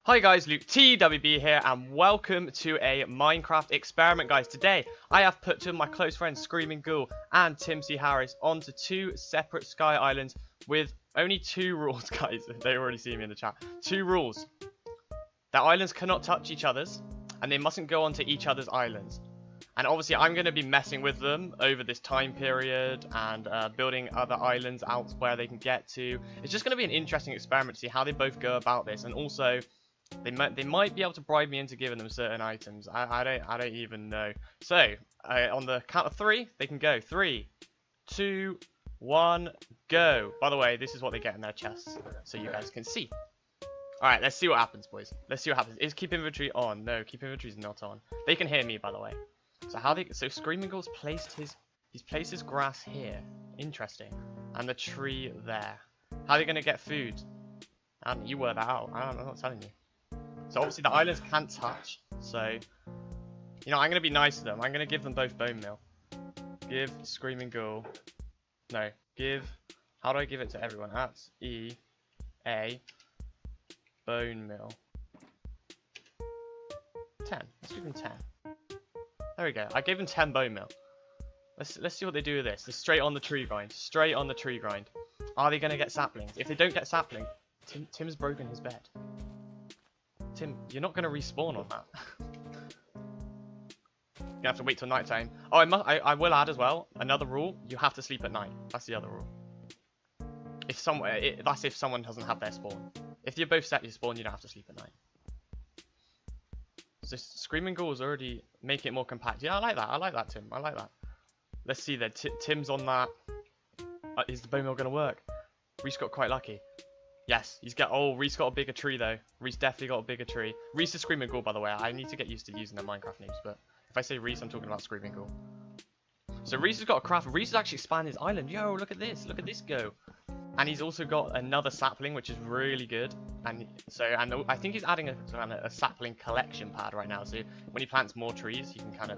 Hi guys, Luke TWB here, and welcome to a Minecraft experiment, guys. Today, I have put two of my close friends, Screaming Ghoul and Tim C. Harris, onto two separate sky islands with only two rules, guys. They already see me in the chat. Two rules. The islands cannot touch each other's, and they mustn't go onto each other's islands. And obviously, I'm going to be messing with them over this time period and building other islands out where they can get to. It's just going to be an interesting experiment to see how they both go about this, and also they might be able to bribe me into giving them certain items. I don't even know. So on the count of three, they can go. 3, 2, 1, go. By the way, this is what they get in their chests, so you guys can see. All right, let's see what happens, boys. Let's see what happens. Is keep inventory on? No, keep inventory is not on. They can hear me, by the way. So Screaming Ghoul's placed his grass here. Interesting. And the tree there. How are they gonna get food? And you work that out. I'm not telling you. So obviously the islands can't touch. So you know, I'm gonna be nice to them. I'm gonna give them both bone meal. Give Screaming Ghoul. No, give. How do I give it to everyone? That's E-A bone meal. 10. Let's give them 10. There we go. I gave them 10 bone meal. Let's see what they do with this. It's straight on the tree grind. Straight on the tree grind. Are they gonna get saplings? If they don't get sapling, Tim's broken his bed. Tim, you're not gonna respawn on that. You have to wait till night time. Oh, I will add as well another rule. You have to sleep at night. That's the other rule. That's if someone doesn't have their spawn. If you're both set your spawn, you don't have to sleep at night. So Screaming Ghoul is already making it more compact. Yeah, I like that. I like that, Tim. I like that. Let's see then. Tim's on that. Is the bone meal gonna work? Reese got quite lucky. Yes, he's got. Oh, Reese got a bigger tree though. Reese definitely got a bigger tree. Reese is Screaming Ghoul, by the way. I need to get used to using the Minecraft names, but if I say Reese, I'm talking about Screaming Ghoul. So Reese has got a craft. Reese has actually expanded his island. Yo, look at this. Look at this go. And he's also got another sapling, which is really good. And I think he's adding a sapling collection pad right now. So when he plants more trees, he can kind of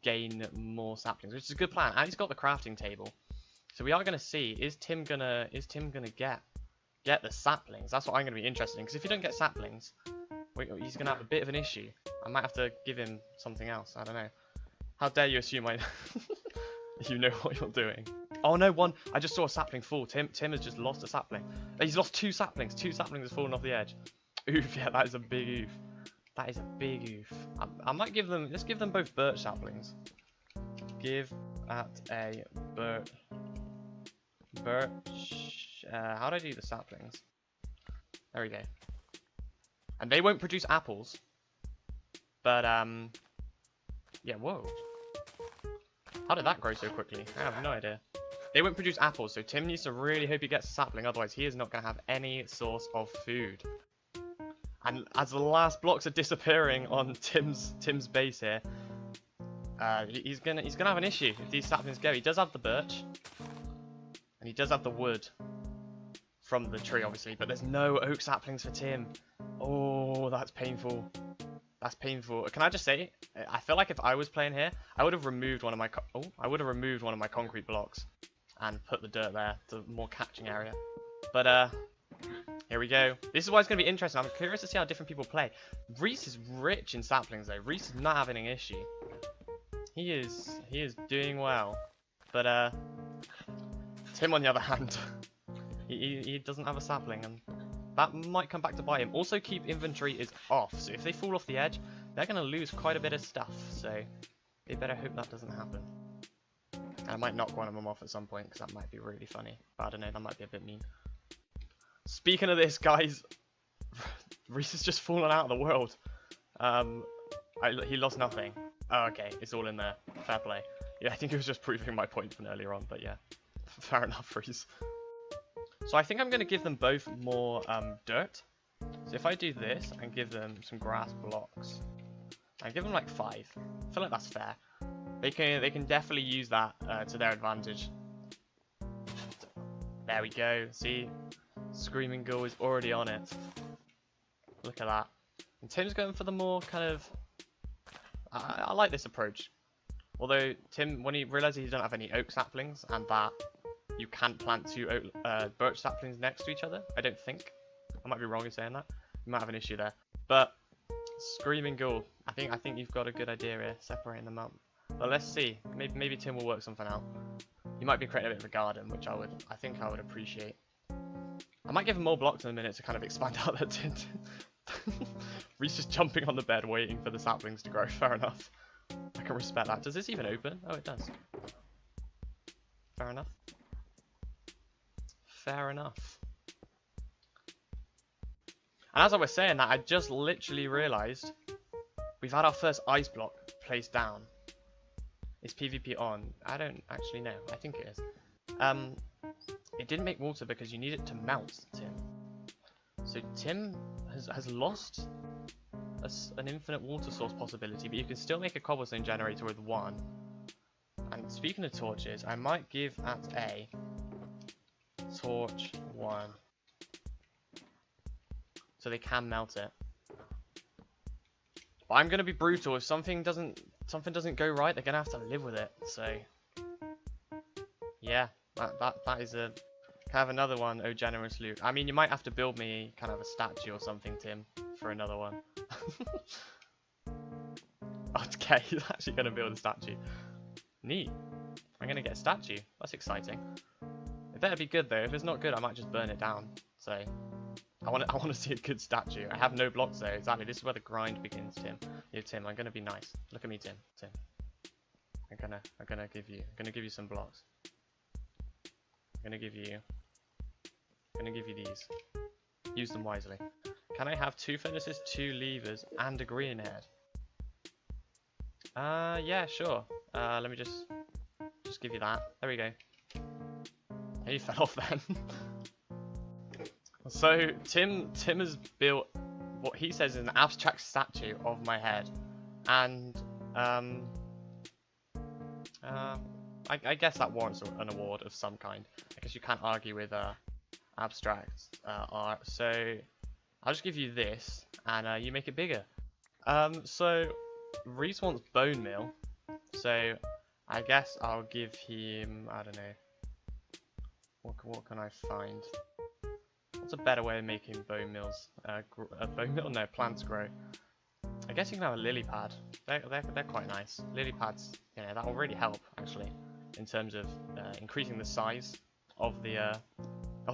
gain more saplings, which is a good plan. And he's got the crafting table. So we are gonna see, is Tim gonna get the saplings? That's what I'm gonna be interested in. Because if you don't get saplings, he's gonna have a bit of an issue. I might have to give him something else. I don't know. How dare you assume you know what you're doing? Oh no, one. I just saw a sapling fall. Tim has just lost a sapling. He's lost 2 saplings. 2 saplings have fallen off the edge. Oof, yeah, that is a big oof. That is a big oof. I might give them. Let's give them both birch saplings. Give at a birch. How do I do the saplings? There we go. And they won't produce apples. But yeah. Whoa. How did that grow so quickly? I have no idea. They won't produce apples, so Tim needs to really hope he gets a sapling, otherwise he is not going to have any source of food. And as the last blocks are disappearing on Tim's base here, he's gonna have an issue if these saplings go. He does have the birch, and he does have the wood from the tree, obviously, but there's no oak saplings for Tim. Oh, that's painful. That's painful. Can I just say, I feel like if I was playing here, I would have removed one of my concrete blocks and put the dirt there, the more catching area. But here we go. This is why it's going to be interesting. I'm curious to see how different people play. Reese is rich in saplings though. Reese is not having an issue. He is doing well. But Tim on the other hand, he doesn't have a sapling, and that might come back to bite him. Also, keep inventory is off, so if they fall off the edge, they're going to lose quite a bit of stuff. So they better hope that doesn't happen. And I might knock one of them off at some point, because that might be really funny. But I don't know, that might be a bit mean. Speaking of this, guys, Reese has just fallen out of the world. He lost nothing. Oh, okay, it's all in there. Fair play. Yeah, I think it was just proving my point from earlier on, but yeah. Fair enough, Reese. So I think I'm going to give them both more dirt. So if I do this and give them some grass blocks, and give them like 5. I feel like that's fair. They can definitely use that to their advantage. There we go. See, Screaming Ghoul is already on it. Look at that. And Tim's going for the more kind of. I like this approach. Although Tim, when he realizes he doesn't have any oak saplings and that you can't plant 2 birch saplings next to each other, I don't think. I might be wrong in saying that. You might have an issue there. But Screaming Ghoul, I think you've got a good idea here, separating them up. But let's see. Maybe Tim will work something out. You might be creating a bit of a garden, which I think I would appreciate. I might give him more blocks in a minute to kind of expand out that tint. Reese just jumping on the bed waiting for the saplings to grow. Fair enough. I can respect that. Does this even open? Oh, it does. Fair enough. Fair enough. And as I was saying that, I just literally realised we've had our first ice block placed down. Is PvP on? I don't actually know. I think it is. It didn't make water because you need it to melt, Tim. So Tim has lost an infinite water source possibility, but you can still make a cobblestone generator with one. And speaking of torches, I might give at A torch 1. So they can melt it. But I'm gonna be brutal. If something doesn't go right, they're gonna have to live with it. So yeah, that is a kind of another one. Oh, generous Luke. I mean, you might have to build me kind of a statue or something, Tim, for another one. Okay, he's actually gonna build a statue. Neat. I'm gonna get a statue. That's exciting. It better be good though. If it's not good, I might just burn it down. So I want to see a good statue. I have no blocks though. Exactly. This is where the grind begins, Tim. Yeah, Tim. I'm gonna be nice. Look at me, Tim. Tim. I'm gonna give you some blocks. I'm gonna give you these. Use them wisely. Can I have 2 furnaces, 2 levers, and a green head? Yeah, sure. Let me just give you that. There we go. He fell off then. So Tim has built what he says is an abstract statue of my head, and I guess that warrants an award of some kind. I guess you can't argue with abstract art. So I'll just give you this, and you make it bigger. So Reese wants bone meal, so I guess I'll give him, I don't know. What can I find? What's a better way of making bone meals? Bone meal? No, plants grow. I guess you can have a lily pad. They're quite nice. Lily pads, you know, that will really help actually in terms of increasing the size of the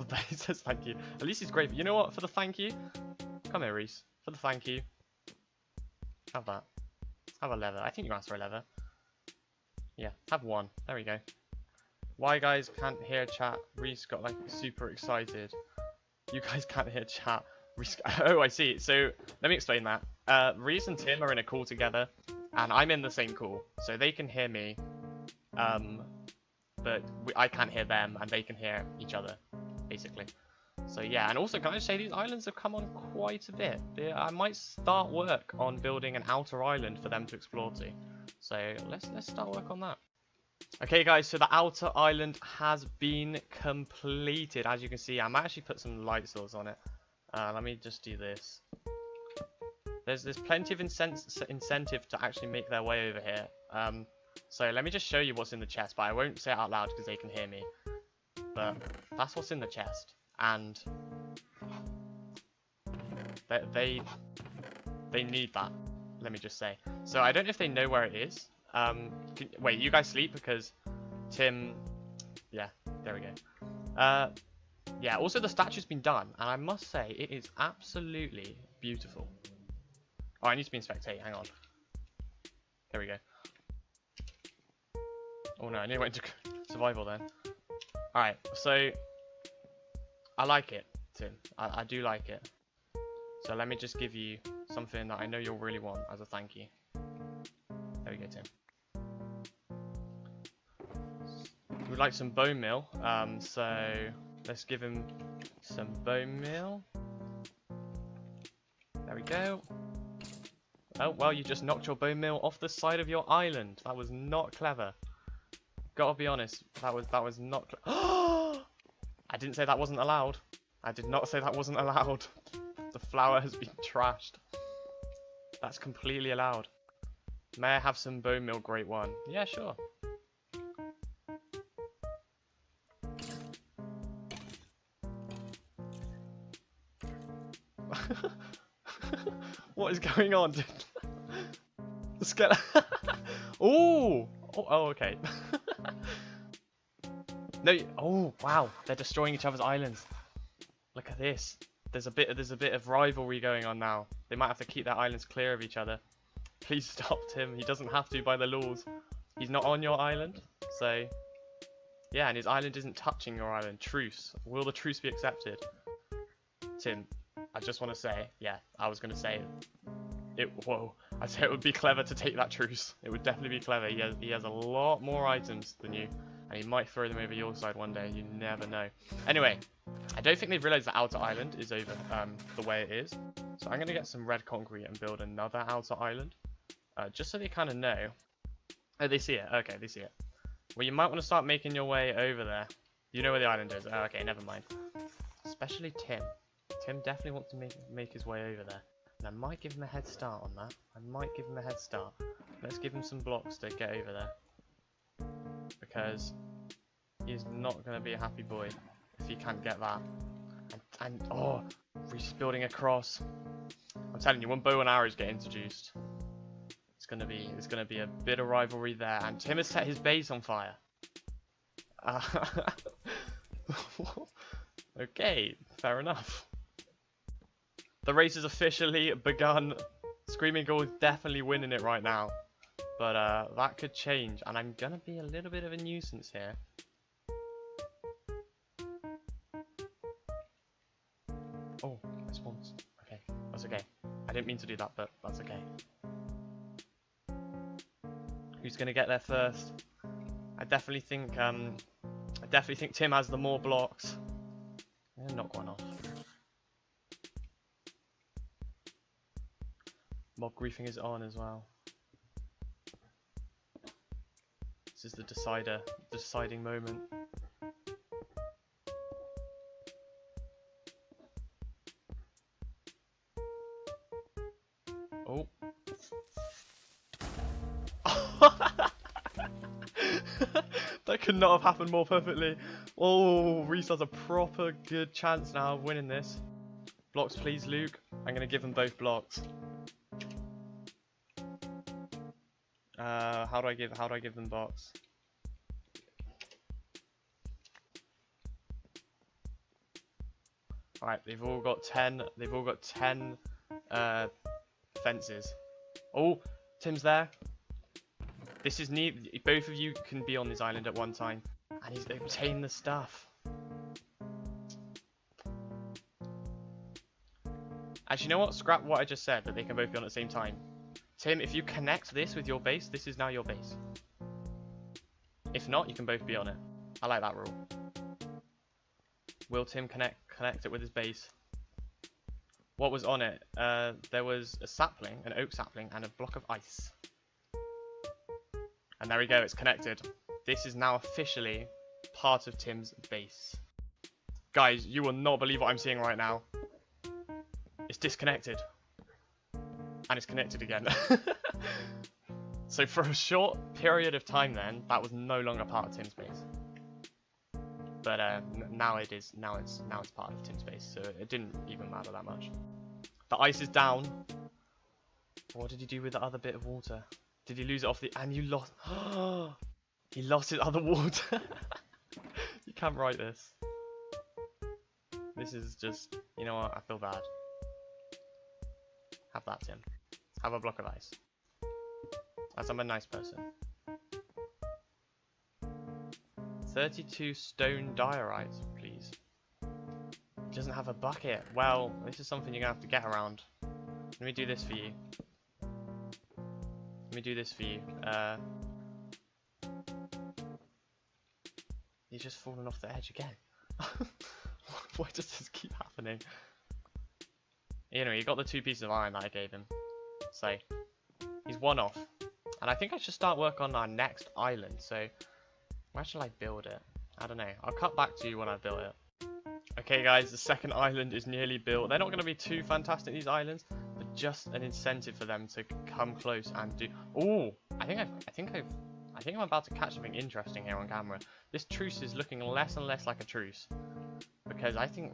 bases. Thank you. At least he's grateful. You know what? For the thank you, come here, Reese. For the thank you, have that. Have a leather. I think you asked for a leather. Yeah, have 1. There we go. Why guys can't hear chat? Reese got like super excited. You guys can't hear chat. Reese... Oh, I see. So let me explain that. Reese and Tim are in a call together, and I'm in the same call, so they can hear me. But I can't hear them, and they can hear each other, basically. So yeah, and also can I just say these islands have come on quite a bit. I might start work on building an outer island for them to explore to. So let's start work on that. Okay guys, so the outer island has been completed. As you can see, I might actually put some light source on it. Let me just do this. There's plenty of incentive to actually make their way over here. So let me just show you what's in the chest, but I won't say it out loud because they can hear me. But that's what's in the chest, and they need that. Let me just say. So I don't know if they know where it is. Wait, you guys sleep because Tim... Yeah, there we go. Yeah, also the statue's been done, and I must say, it is absolutely beautiful. Oh, I need to be in spectate, hang on. There we go. Oh no, I nearly went to survival then. Alright, so... I like it, Tim. I do like it. So let me just give you something that I know you'll really want as a thank you. There we go, Tim. We'd like some bone meal, so let's give him some bone meal. There we go. Oh, well, you just knocked your bone meal off the side of your island. That was not clever. Gotta be honest, that was not I didn't say that wasn't allowed. I did not say that wasn't allowed. The flour has been trashed. That's completely allowed. May I have some bone meal, great one? Yeah, sure. What is going on, dude? The skeleton. Ooh! Oh, okay. No. Oh, wow. They're destroying each other's islands. Look at this. There's a bit of rivalry going on now. They might have to keep their islands clear of each other. Please stop Tim. He doesn't have to by the laws. He's not on your island, so yeah, and his island isn't touching your island. Truce. Will the truce be accepted? Tim, I just want to say, yeah, I was going to say it. Whoa, I say it would be clever to take that truce. It would definitely be clever. He has a lot more items than you, and he might throw them over your side one day. You never know. Anyway, I don't think they've realised the outer island is over the way it is. So I'm going to get some red concrete and build another outer island, just so they kind of know. Oh, they see it. Okay, they see it. Well, you might want to start making your way over there. You know where the island is. Oh, okay, never mind. Especially Tim. Tim definitely wants to make his way over there. And I might give him a head start on that. I might give him a head start. Let's give him some blocks to get over there. Because he's not going to be a happy boy if he can't get that. And oh, Reese is building across. I'm telling you, when bow and arrows get introduced, there's gonna be a bit of rivalry there. And Tim has set his base on fire. Okay, fair enough. The race has officially begun. Screaming Goal is definitely winning it right now. But that could change, and I'm gonna be a little bit of a nuisance here. Oh, response. Okay, that's okay. I didn't mean to do that, but that's okay. Who's gonna get there first? I definitely think Tim has the more blocks. I'm gonna knock one off. Mob griefing is on as well. This is the deciding moment. Oh. That could not have happened more perfectly. Oh, Reese has a proper good chance now of winning this. Blocks, please, Luke. I'm gonna give them both blocks. How do I give them blocks? Alright, they've all got 10 fences. Oh, Tim's there. This is neat. Both of you can be on this island at one time. And he's obtained the stuff. Actually, you know what? Scrap what I just said, that they can both be on at the same time. Tim, if you connect this with your base, this is now your base. If not, you can both be on it. I like that rule. Will Tim connect it with his base? What was on it? There was a sapling, an oak sapling, and a block of ice. And there we go, it's connected. This is now officially part of Tim's base. Guys, you will not believe what I'm seeing right now. It's disconnected. And it's connected again. So for a short period of time then, that was no longer part of Tim's base. But now it's part of Tim's base, so it didn't even matter that much. The ice is down. What did he do with the other bit of water? Did he lose it off the... And you lost... He lost his other water. You can't write this. This is just... You know what? I feel bad. Have that, Tim. Have a block of ice. As I'm a nice person. 32 stone diorite, please. He doesn't have a bucket. Well, this is something you're going to have to get around. Let me do this for you. Let me do this for you. He's just fallen off the edge again. Why does this keep happening? You know, he got the 2 pieces of iron that I gave him. So, he's one off. And I think I should start work on our next island. So, where shall I build it? I don't know. I'll cut back to you when I build it. Okay, guys, the second island is nearly built. They're not going to be too fantastic, these islands, but just an incentive for them to come close and do. Oh, I think I'm about to catch something interesting here on camera. This truce is looking less and less like a truce, because I think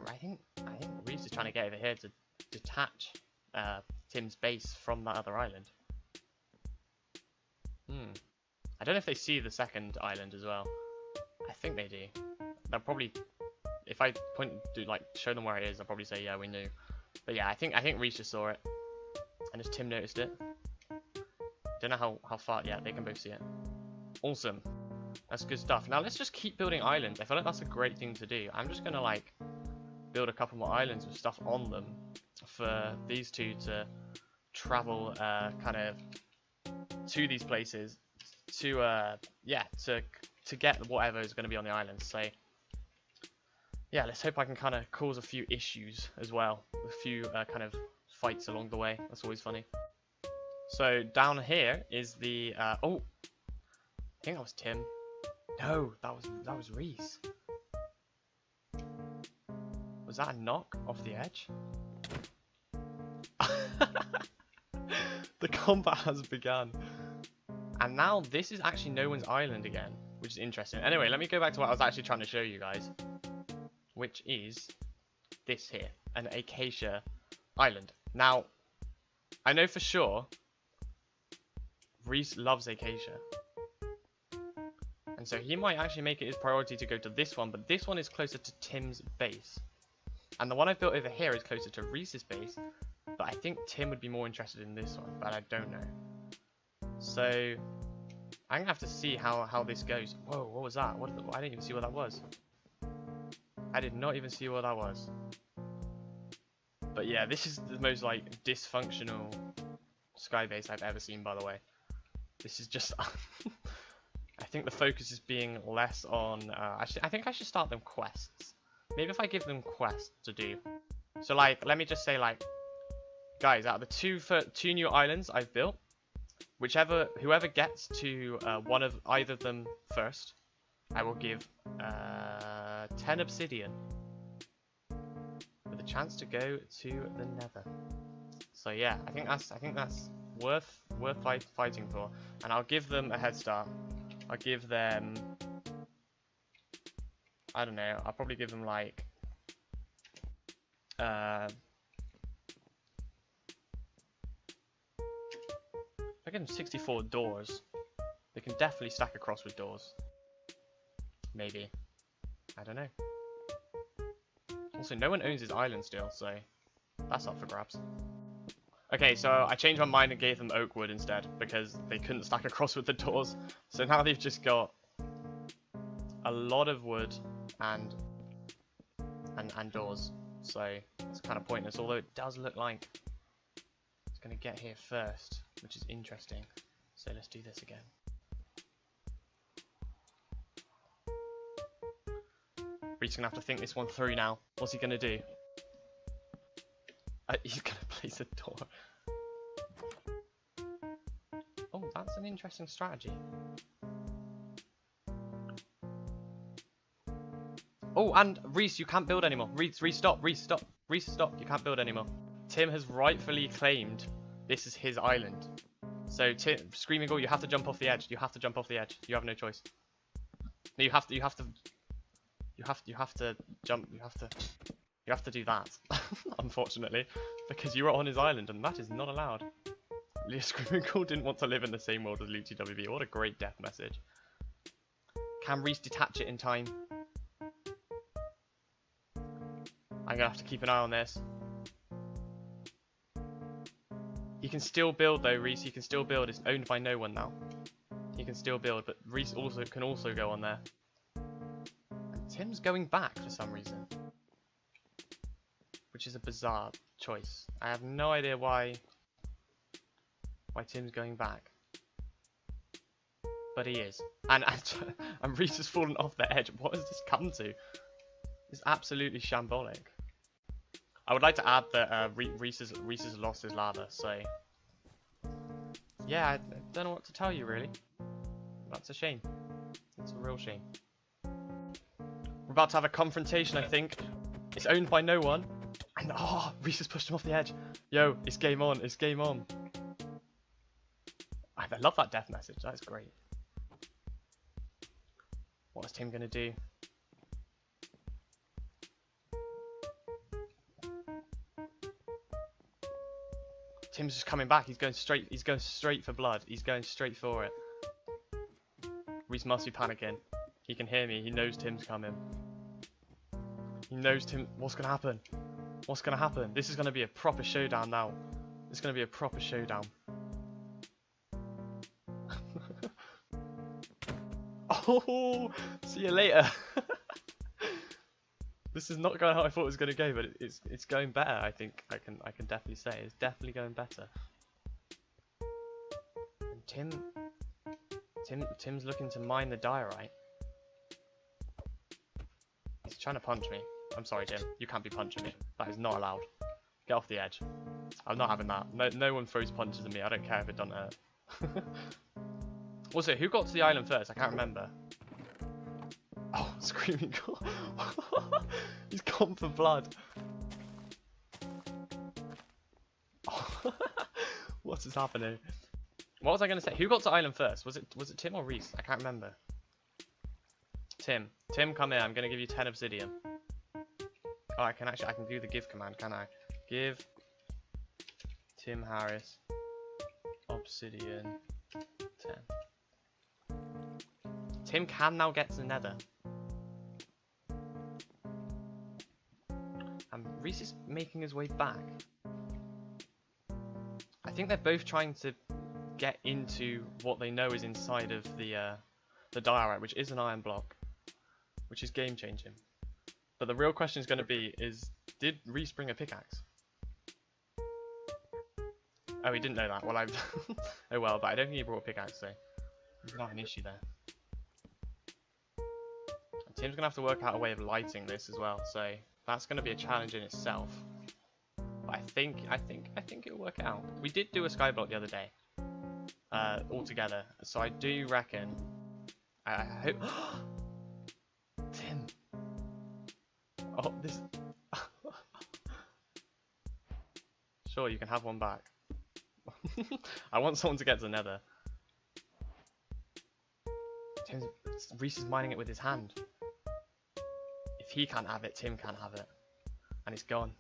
Reese is trying to get over here to detach Tim's base from that other island. I don't know if they see the second island as well. I think they do. They'll probably, if I show them where it is, they'll probably say, yeah, we knew. But yeah, I think Reese just saw it, and has Tim noticed it? Don't know how far. Yeah, they can both see it. Awesome. That's good stuff. Now let's just keep building islands. I feel like that's a great thing to do. I'm just gonna like build a couple more islands with stuff on them for these two to travel kind of to these places to yeah, to get whatever is going to be on the island. So yeah, let's hope I can kind of cause a few issues as well, a few kind of fights along the way. That's always funny. So down here is the oh, I think that was Tim. No, that was Reese. Was that a knock off the edge? The combat has begun. And now this is actually no one's island again, which is interesting. Anyway, let me go back to what I was actually trying to show you guys, which is this here, an acacia island. Now, I know for sure Reese loves acacia. And so he might actually make it his priority to go to this one, but this one is closer to Tim's base. And the one I've built over here is closer to Reese's base, but I think Tim would be more interested in this one, but I don't know. So I'm gonna have to see how this goes. Whoa, what was that? I didn't even see what that was. I did not even see what that was. But yeah, this is the most like dysfunctional sky base I've ever seen, by the way. This is just I think the focus is being less on I think I should start them quests. Maybe if I give them quests to do. So like, let me just say like, guys, out of the two new islands I've built, whoever gets to one of either of them first, I will give 10 obsidian with a chance to go to the Nether. So yeah, I think that's worth fighting for, and I'll give them a head start. I'll give them, I don't know, I'll probably give them like I give them 64 doors. They can definitely stack across with doors. Maybe. I don't know. Also, no one owns his island still, so that's up for grabs. Okay, so I changed my mind and gave them oak wood instead, because they couldn't stack across with the doors. So now they've just got a lot of wood and doors. So it's kind of pointless, although it does look like it's going to get here first, which is interesting. So let's do this again. Reed's going to have to think this one through now. What's he going to do? He's going to place a door. Oh, that's an interesting strategy. Oh, and Reese, you can't build anymore. Reese, stop. Reese, stop. Reese, stop. You can't build anymore. Tim has rightfully claimed this is his island. So, Tim, Screaming Ghoul, you have to jump off the edge. You have to jump off the edge. You have no choice. No, you have to jump. You have to do that. Unfortunately, because you are on his island, and that is not allowed. Screaming Ghoul didn't want to live in the same world as Luke TWB. What a great death message. Can Reese detach it in time? I'm gonna have to keep an eye on this. He can still build though, Reese. He can still build. It's owned by no one now. He can still build, but Reese can also go on there. And Tim's going back for some reason, which is a bizarre choice. I have no idea why Tim's going back, but he is. And Reese has fallen off the edge. What has this come to? It's absolutely shambolic. I would like to add that Reese has lost his lava, so yeah, I don't know what to tell you really. That's a shame. It's a real shame. We're about to have a confrontation, I think. It's owned by no one. And oh, Reese has pushed him off the edge. Yo, it's game on, it's game on. I love that death message, that's great. What is Tim gonna do? Tim's just coming back. He's going straight. He's going straight for blood. He's going straight for it. Reese must be panicking. He can hear me. He knows Tim's coming. He knows Tim. What's gonna happen? What's gonna happen? This is gonna be a proper showdown now. It's gonna be a proper showdown. Oh, see you later. This is not going how I thought it was gonna go, but it's going better. I think I can definitely say it's definitely going better. And Tim's looking to mine the diorite. He's trying to punch me. I'm sorry, Tim. You can't be punching me. That is not allowed. Get off the edge. I'm not having that. No one throws punches at me. I don't care if it doesn't hurt. Also, who got to the island first? I can't remember. Oh, screaming god. He's gone for blood. Oh. What is happening? What was I going to say? Who got to island first? Was it Tim or Reese? I can't remember. Tim, come here. I'm going to give you 10 obsidian. Oh, I can do the give command, can I? Give Tim Harris obsidian 10. Tim can now get to the nether. And Reese is making his way back. I think they're both trying to get into what they know is inside of the diorite, which is an iron block, which is game changing. But the real question is going to be did Reese bring a pickaxe? Oh, he didn't know that. Well, oh well, but I don't think he brought a pickaxe, so there's not an issue there. And Tim's gonna have to work out a way of lighting this as well, so that's gonna be a challenge in itself. But I think it'll work out. We did do a skyblock the other day, all together, so I do reckon. I hope. Tim. Oh, this. Sure, you can have one back. I want someone to get to the nether. Reese is mining it with his hand. If he can't have it, Tim can't have it. And it's gone.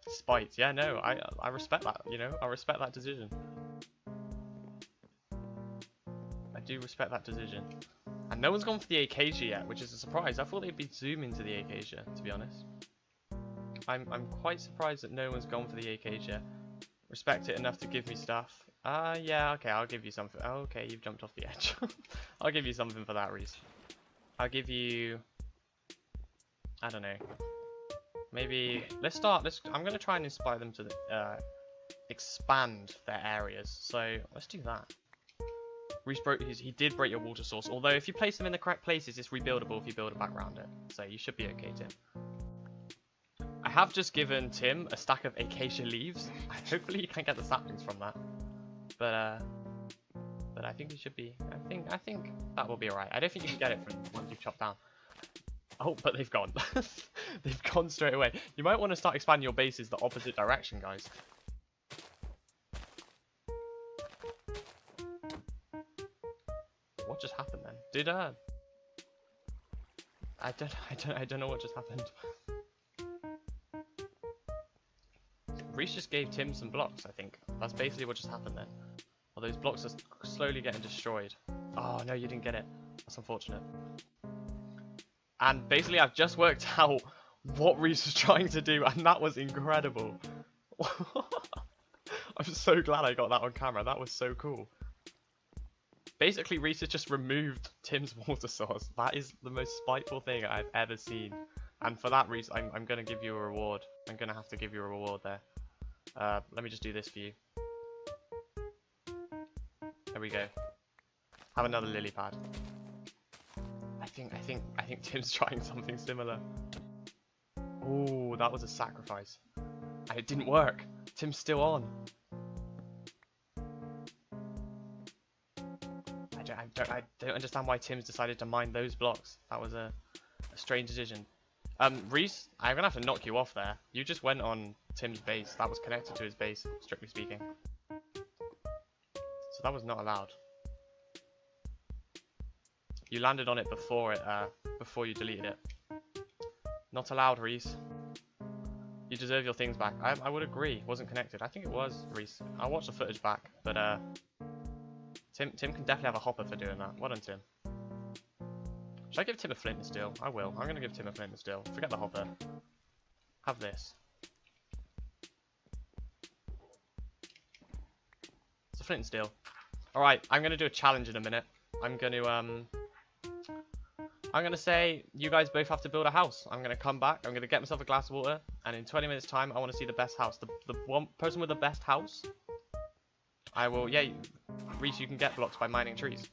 Spite. Yeah, no, I respect that, you know? I respect that decision. I do respect that decision. And no one's gone for the acacia yet, which is a surprise. I thought they'd be zooming to the acacia, to be honest. I'm quite surprised that no one's gone for the acacia. Respect it enough to give me stuff. Yeah, okay, I'll give you something. Oh, okay, you've jumped off the edge. I'll give you something for that, Reese. I'll give you... I don't know. Maybe... I'm going to try and inspire them to expand their areas. So, let's do that. Reese he did break your water source. Although, if you place them in the correct places, it's rebuildable if you build it back around it. So, you should be okay, Tim. I have just given Tim a stack of acacia leaves. Hopefully he can get the saplings from that. But I think he should be. I think that will be alright. I don't think you can get it from once you've chopped down. Oh, but they've gone. They've gone straight away. You might want to start expanding your bases the opposite direction, guys. What just happened then? Did I don't know what just happened. Reese just gave Tim some blocks, I think. That's basically what just happened then. Well, those blocks are slowly getting destroyed. Oh, no, you didn't get it. That's unfortunate. And basically, I've just worked out what Reese was trying to do, and that was incredible. I'm so glad I got that on camera. That was so cool. Basically, Reese has just removed Tim's water source. That is the most spiteful thing I've ever seen. And for that, Reese, I'm going to give you a reward. I'm going to have to give you a reward there. Let me just do this for you. There we go. Have another lily pad. I think Tim's trying something similar. Oh, that was a sacrifice. And it didn't work. Tim's still on. I don't understand why Tim's decided to mine those blocks. That was a strange decision. Reese, I'm gonna have to knock you off there. You just went on Tim's base. That was connected to his base, strictly speaking. So that was not allowed. You landed on it before you deleted it. Not allowed, Reese. You deserve your things back. I would agree. It wasn't connected. I think it was, Reese. I'll watch the footage back. But, Tim can definitely have a hopper for doing that. Well done, Tim. Should I give Tim a flint and steel? I will. I'm going to give Tim a flint and steel. Forget the hopper. Have this. It's a flint and steel. Alright, I'm going to do a challenge in a minute. I'm going to say you guys both have to build a house. I'm going to come back. I'm going to get myself a glass of water. And in 20 minutes time, I want to see the best house. The one person with the best house, I will... Yeah, Reese, you can get blocks by mining trees.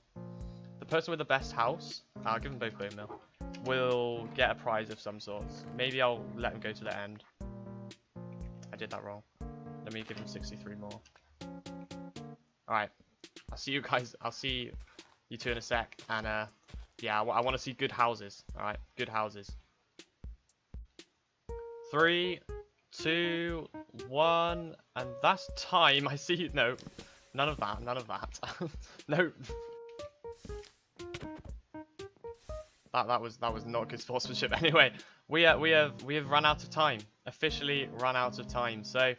The person with the best house, I'll give them both bone meal, will get a prize of some sort. Maybe I'll let them go to the end. I did that wrong. Let me give them 63 more. Alright. I'll see you guys. I'll see you two in a sec. And, yeah, I want to see good houses. Alright, good houses. 3, 2, 1, and that's time. I see. No, none of that. None of that. No. That was not good sportsmanship. Anyway, we have run out of time. Officially run out of time. So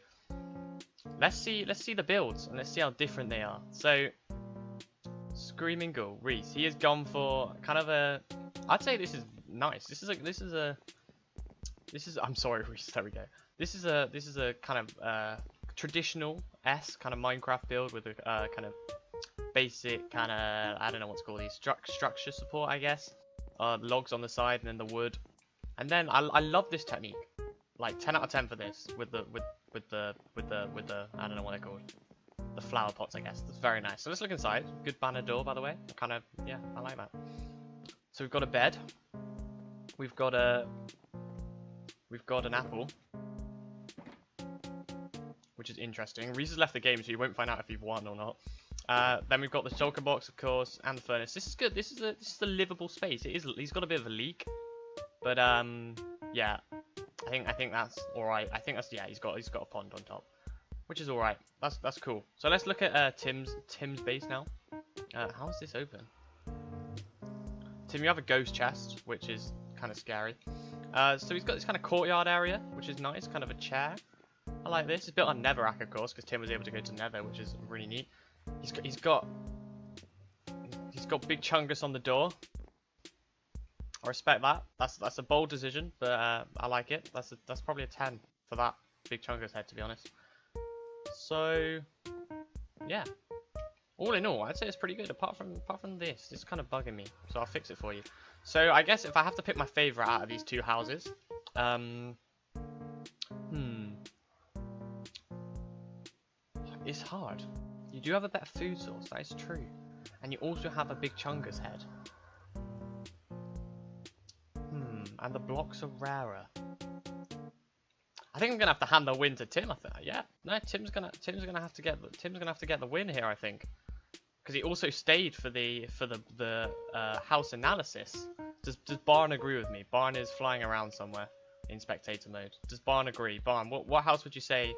let's see the builds and let's see how different they are. So Screaming Ghoul, Reese, he has gone for kind of a. I'd say this is nice. I'm sorry, Reese. There we go. This is a kind of traditional kind of Minecraft build with a kind of basic kind of, I don't know what to call these, structure support, I guess. Logs on the side and then the wood. And then I love this technique. Like 10 out of 10 for this with the I don't know what they're called. The flower pots, I guess. That's very nice. So let's look inside. Good banner door, by the way. Kind of, yeah, I like that. So we've got a bed. We've got an apple, which is interesting. Reese has left the game, so you won't find out if you've won or not. Then we've got the shulker box, of course, and the furnace. This is good. This is a livable space. It is. He's got a bit of a leak, but yeah, I think that's all right. I think that's, yeah. He's got a pond on top, which is all right. That's cool. So let's look at Tim's base now. How is this open? Tim, you have a ghost chest, which is kind of scary. So he's got this kind of courtyard area, which is nice. Kind of a chair. I like this. It's built on Netherrack, of course, because Tim was able to go to Nether, which is really neat. He's got big chungus on the door. I respect that. That's a bold decision, but I like it. That's probably a 10 for that big chungus head, to be honest. So yeah, all in all, I'd say it's pretty good. Apart from this is kind of bugging me, so I'll fix it for you. So I guess if I have to pick my favorite out of these two houses, it's hard. You do have a better food source, that is true. And you also have a big chungus head. And the blocks are rarer. I think I'm gonna have to hand the win to Tim. I think, yeah, no, Tim's gonna have to get the win here. I think, because he also stayed for the house analysis. Does Barn agree with me? Barn is flying around somewhere in spectator mode. Does Barn agree? Barn, what house would you say?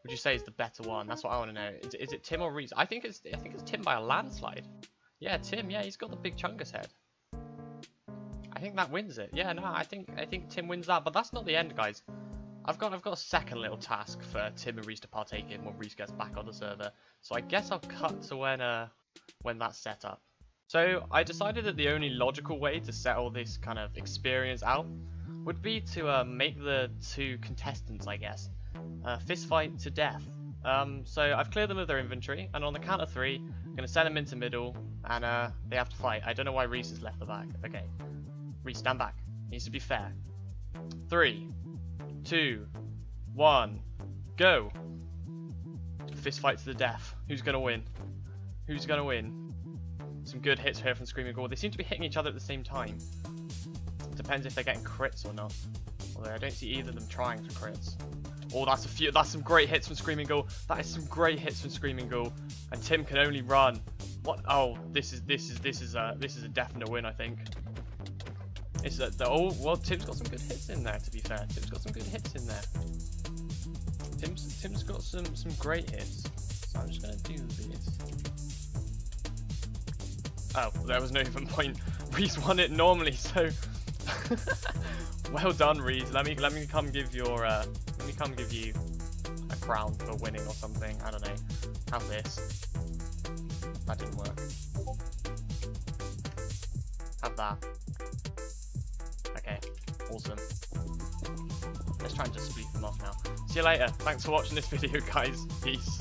Would you say is the better one? That's what I want to know. Is it Tim or Reese? I think it's Tim by a landslide. Yeah, Tim. Yeah, he's got the big chungus head. I think that wins it. Yeah, no, I think Tim wins that. But that's not the end, guys. I've got a second little task for Tim and Reese to partake in when Reese gets back on the server. So I guess I'll cut to when that's set up. So I decided that the only logical way to settle this kind of experience out would be to make the two contestants, I guess, fist fight to death. So I've cleared them of their inventory, and on the count of 3, I'm going to send them into middle, and they have to fight. I don't know why Reese has left the back. Okay, Reese, stand back. Needs to be fair. 3, 2, 1, go. Fist fight to the death. Who's going to win? Who's going to win? Some good hits here from Screaming Ghoul. They seem to be hitting each other at the same time. Depends if they're getting crits or not. Although I don't see either of them trying for crits. Oh, that's some great hits from Screaming Ghoul. That is some great hits from Screaming Ghoul. And Tim can only run. What? Oh, this is a definite win, I think. Well, Tim's got some good hits in there, to be fair. Tim's got some good hits in there. Tim's got some great hits. So I'm just gonna do this. Oh, there was no even point. Reese won it normally, so well done, Reese. Let me come give your me come give you a crown for winning or something. I don't know. Have this. That didn't work. Have that. Okay, awesome. Let's try and just split them off now. See you later. Thanks for watching this video, guys. Peace.